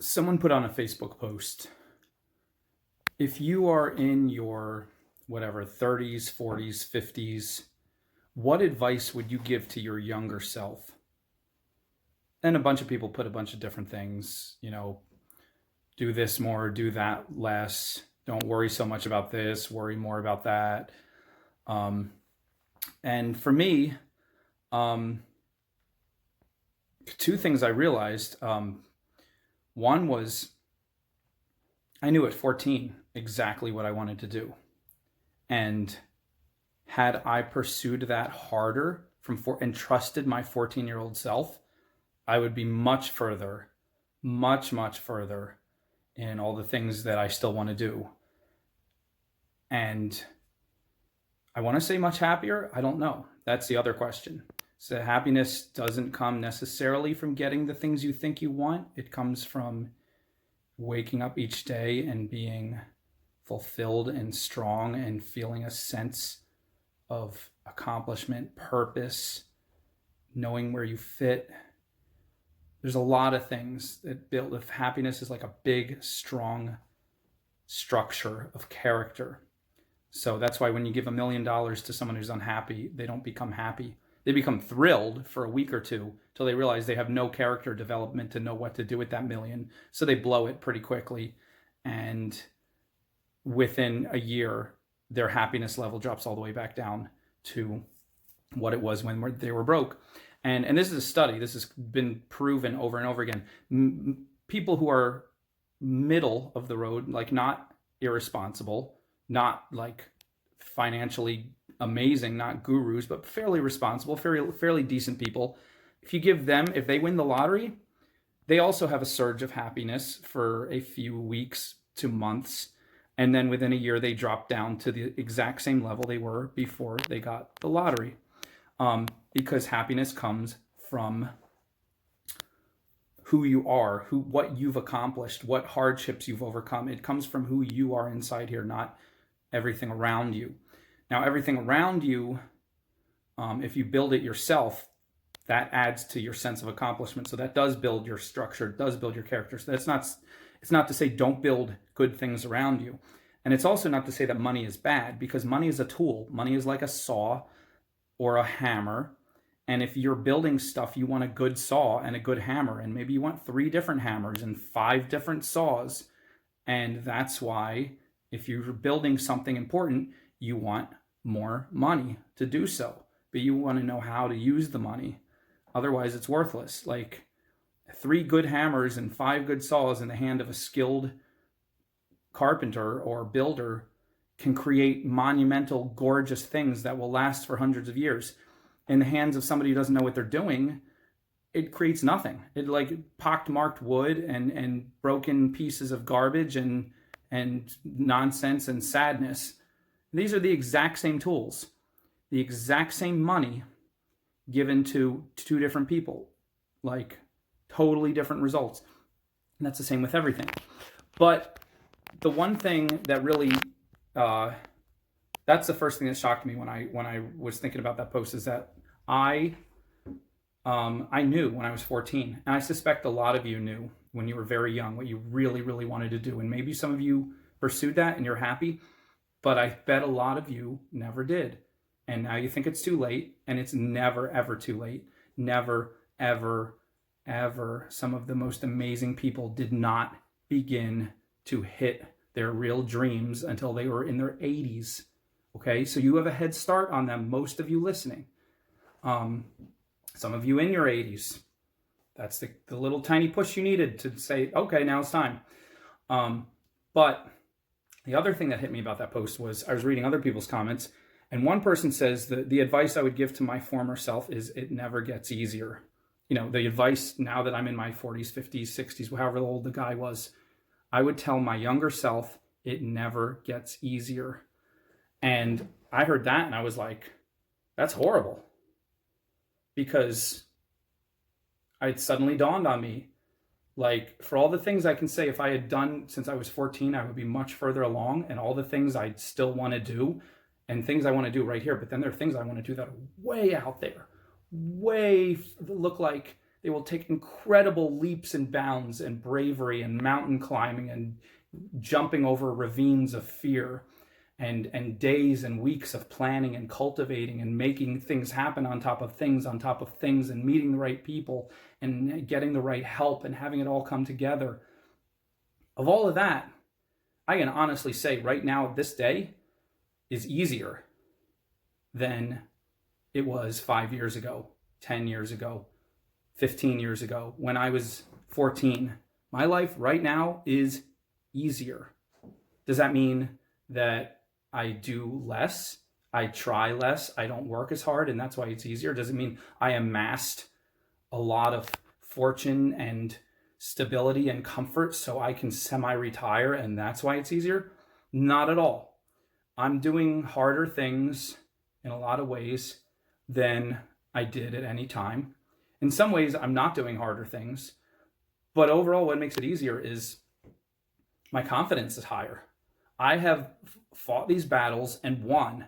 Someone put on a Facebook post, if you are in your whatever 30s, 40s, 50s, what advice would you give to your younger self? And a bunch of people put a bunch of different things, do this more, do that less, don't worry so much about this, worry more about that. Um, and for me, um, two things I realized. One was I knew at 14 exactly what I wanted to do. And had I pursued that harder and trusted my 14-year-old self, I would be much further, much, much further in all the things that I still want to do. And I want to say much happier. I don't know. That's the other question. So happiness doesn't come necessarily from getting the things you think you want. It comes from waking up each day and being fulfilled and strong and feeling a sense of accomplishment, purpose, knowing where you fit. There's a lot of things that build. If happiness is like a big, strong structure of character. So that's why when you give $1 million to someone who's unhappy, they don't become happy. They become thrilled for a week or two till they realize they have no character development to know what to do with that million. So they blow it pretty quickly. And within a year, their happiness level drops all the way back down to what it was when they were broke. And this is a study. This has been proven over and over again. People who are middle of the road, like not irresponsible, not like financially amazing, not gurus, but fairly responsible, fairly decent people. If you give them, if they win the lottery, they also have a surge of happiness for a few weeks to months. And then within a year, they drop down to the exact same level they were before they got the lottery. Because happiness comes from who you are, what you've accomplished, what hardships you've overcome. It comes from who you are inside here, not everything around you. Now, everything around you, if you build it yourself, that adds to your sense of accomplishment. So that does build your structure, does build your character. So it's not to say don't build good things around you. And it's also not to say that money is bad, because money is a tool. Money is like a saw or a hammer. And if you're building stuff, you want a good saw and a good hammer. And maybe you want 3 different hammers and 5 different saws. And that's why if you're building something important, you want more money to do so. But you want to know how to use the money. Otherwise, it's worthless. Like 3 good hammers and 5 good saws in the hand of a skilled carpenter or builder can create monumental, gorgeous things that will last for hundreds of years. In the hands of somebody who doesn't know what they're doing, it creates nothing. It like pockmarked wood and broken pieces of garbage and nonsense and sadness. These are the exact same tools, the exact same money given to 2 different people, like totally different results. And that's the same with everything. But the one thing that really, that's the first thing that shocked me when I was thinking about that post, is that I knew when I was 14, and I suspect a lot of you knew when you were very young what you really, really wanted to do. And maybe some of you pursued that and you're happy, but I bet a lot of you never did. And now you think it's too late, and it's never, ever too late. Never, ever, ever. Some of the most amazing people did not begin to hit their real dreams until they were in their 80s. Okay, so you have a head start on them, most of you listening. Some of you in your 80s. That's the little tiny push you needed to say, okay, now it's time. But the other thing that hit me about that post was I was reading other people's comments, and one person says that the advice I would give to my former self is it never gets easier. The advice now that I'm in my 40s, 50s, 60s, however old the guy was, I would tell my younger self it never gets easier. And I heard that and I was like, that's horrible. Because it suddenly dawned on me, like, for all the things I can say, if I had done since I was 14, I would be much further along, and all the things I still want to do, and things I want to do right here. But then there are things I want to do that are way out there, look like They will take incredible leaps and bounds and bravery and mountain climbing and jumping over ravines of fear and days and weeks of planning and cultivating and making things happen on top of things and meeting the right people and getting the right help and having it all come together. Of all of that, I can honestly say right now, this day is easier than it was 5 years ago, 10 years ago, 15 years ago, when I was 14. My life right now is easier. Does that mean that I do less? I try less? I don't work as hard and that's why it's easier? Does it mean I amassed a lot of fortune and stability and comfort so I can semi-retire and that's why it's easier? Not at all. I'm doing harder things in a lot of ways than I did at any time. In some ways, I'm not doing harder things, but overall, what makes it easier is my confidence is higher. I have fought these battles and won,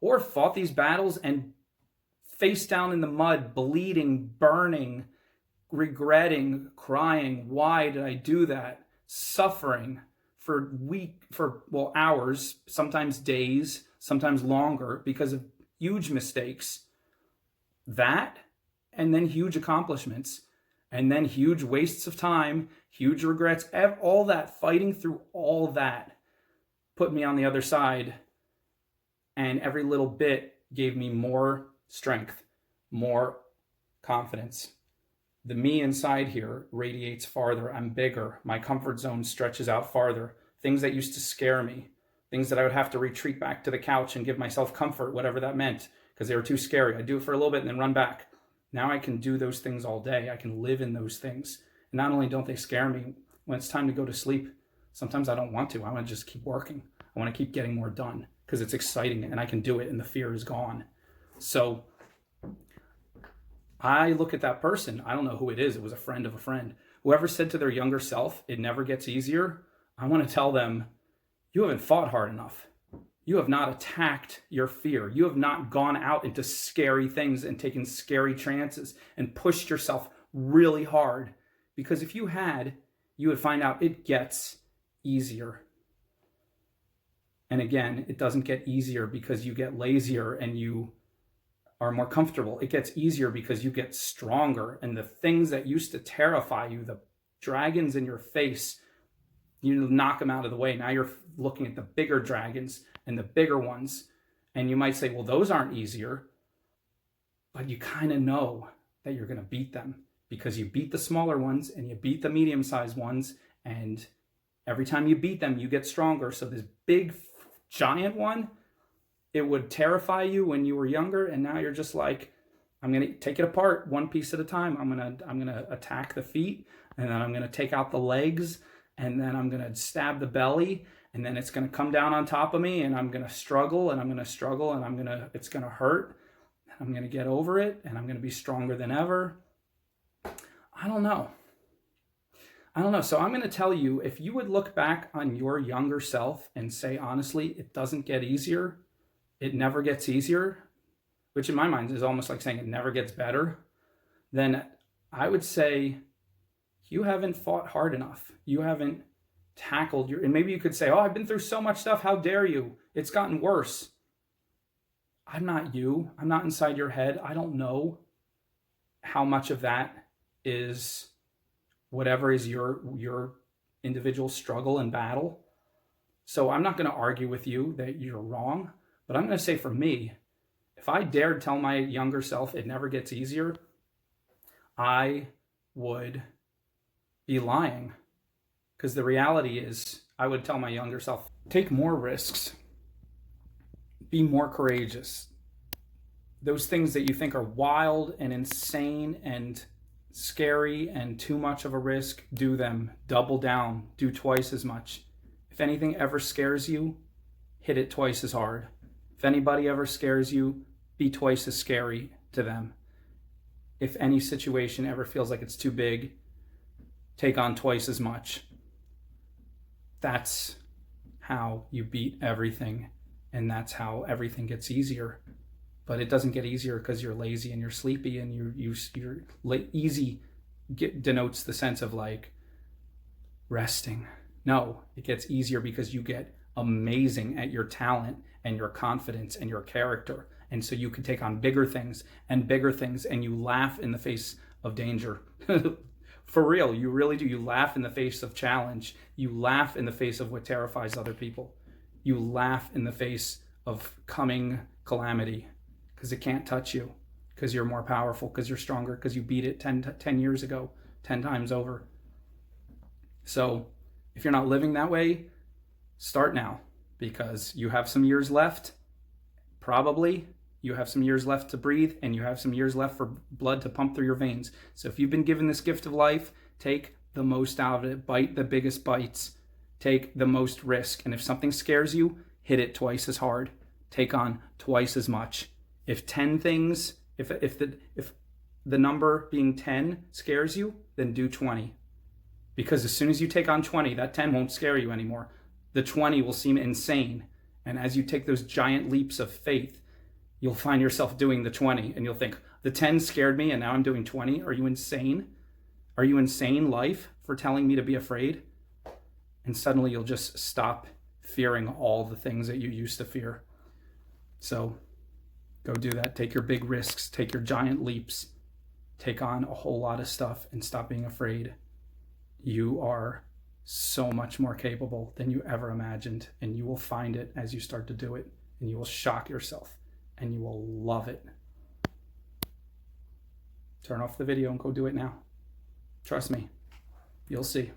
or fought these battles and face down in the mud, bleeding, burning, regretting, crying. Why did I do that? Suffering for hours, sometimes days, sometimes longer because of huge mistakes. That, and then huge accomplishments, and then huge wastes of time, huge regrets, all that, fighting through all that put me on the other side. And every little bit gave me more strength, more confidence. The me inside here radiates farther. I'm bigger. My comfort zone stretches out farther. Things that used to scare me, things that I would have to retreat back to the couch and give myself comfort, whatever that meant, because they were too scary. I'd do it for a little bit and then run back. Now I can do those things all day. I can live in those things. And not only don't they scare me, when it's time to go to sleep, sometimes I don't want to. I want to just keep working. I want to keep getting more done because it's exciting and I can do it and the fear is gone. So I look at that person. I don't know who it is. It was a friend of a friend. Whoever said to their younger self, it never gets easier, I want to tell them, you haven't fought hard enough. You have not attacked your fear. You have not gone out into scary things and taken scary chances and pushed yourself really hard. Because if you had, you would find out it gets easier. And again, it doesn't get easier because you get lazier and you are more comfortable. It gets easier because you get stronger, and the things that used to terrify you, the dragons in your face, you knock them out of the way. Now you're looking at the bigger dragons and the bigger ones, and you might say, well, those aren't easier, but you kind of know that you're going to beat them because you beat the smaller ones and you beat the medium-sized ones, and every time you beat them, you get stronger. So this big giant one, it would terrify you when you were younger, and now you're just like, I'm going to take it apart one piece at a time. I'm going to attack the feet, and then I'm going to take out the legs, and then I'm going to stab the belly, and then it's going to come down on top of me, and I'm going to struggle, and I'm going to struggle, and it's going to hurt. I'm going to get over it, and I'm going to be stronger than ever. I don't know. So I'm going to tell you, if you would look back on your younger self and say, honestly, it doesn't get easier, it never gets easier, which in my mind is almost like saying it never gets better, then I would say you haven't fought hard enough. You haven't tackled and maybe you could say, oh, I've been through so much stuff. How dare you? It's gotten worse. I'm not you. I'm not inside your head. I don't know how much of that is whatever is your individual struggle and battle. So I'm not going to argue with you that you're wrong, but I'm going to say for me, if I dared tell my younger self it never gets easier, I would be lying. Because the reality is, I would tell my younger self, take more risks, be more courageous. Those things that you think are wild and insane and scary and too much of a risk, do them. Double down, do twice as much. If anything ever scares you, hit it twice as hard. If anybody ever scares you, be twice as scary to them. If any situation ever feels like it's too big, take on twice as much. That's how you beat everything, and that's how everything gets easier. But it doesn't get easier because you're lazy and you're sleepy and you're easy denotes the sense of like resting. No, it gets easier because you get amazing at your talent and your confidence and your character. And so you can take on bigger things, and you laugh in the face of danger. For real, you really do. You laugh in the face of challenge. You laugh in the face of what terrifies other people. You laugh in the face of coming calamity because it can't touch you, because you're more powerful, because you're stronger, because you beat it 10 years ago, 10 times over. So if you're not living that way, start now, because you have some years left. Probably you have some years left to breathe, and you have some years left for blood to pump through your veins. So if you've been given this gift of life, take the most out of it. Bite the biggest bites. Take the most risk. And if something scares you, hit it twice as hard. Take on twice as much. If 10 things, if the number being 10 scares you, then do 20. Because as soon as you take on 20, that 10 won't scare you anymore. The 20 will seem insane. And as you take those giant leaps of faith, you'll find yourself doing the 20, and you'll think, the 10 scared me and now I'm doing 20. Are you insane? Are you insane, life, for telling me to be afraid? And suddenly you'll just stop fearing all the things that you used to fear. So go do that. Take your big risks. Take your giant leaps. Take on a whole lot of stuff and stop being afraid. You are so much more capable than you ever imagined, and you will find it as you start to do it, and you will shock yourself, and you will love it. Turn off the video and go do it now. Trust me, you'll see.